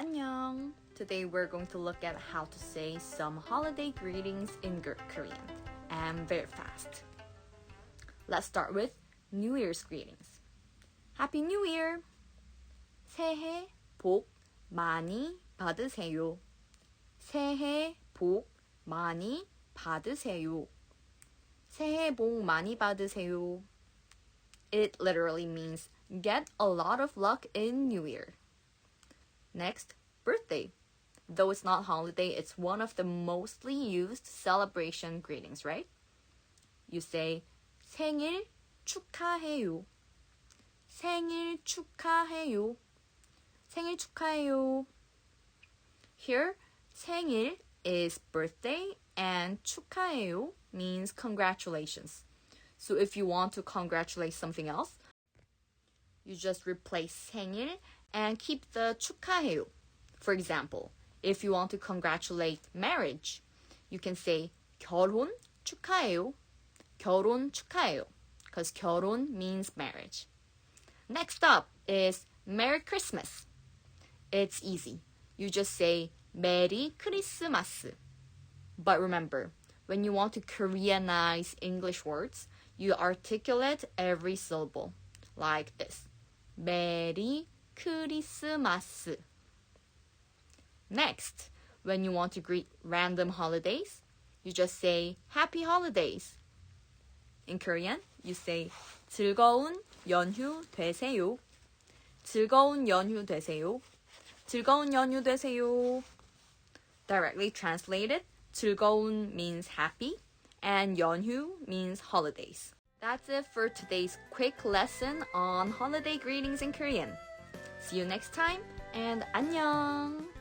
안녕! Today we're going to look at how to say some holiday greetings in Korean, and very fast. Let's start with New Year's greetings. Happy New Year! 새해 복 많이 받으세요. 새해 복 많이 받으세요. 새해 복 많이 받으세요. It literally means get a lot of luck in New Year. Next, birthday. Though it's not holiday, it's one of the mostly used celebration greetings, right? You say 생일 축하해요. 생일 축하해요. 생일 축하해요. Here, 생일 is birthday and 축하해요 means congratulations. So if you want to congratulate something else, you just replace 생일 and keep the 축하해요. For example, if you want to congratulate marriage, you can say 결혼 축하해요. 결혼 축하해요. Because 결혼 means marriage. Next up is Merry Christmas. It's easy. You just say 메리 크리스마스. But remember, when you want to Koreanize English words, you articulate every syllable like this. 메리 크리스마스. Next, when you want to greet random holidays, you just say Happy Holidays. In Korean, you say 즐거운 연휴 되세요. 즐거운 연휴 되세요. 즐거운 연휴 되세요. Directly translated, 즐거운 means happy and 연휴 means holidays. That's it for today's quick lesson on holiday greetings in Korean. See you next time and 안녕!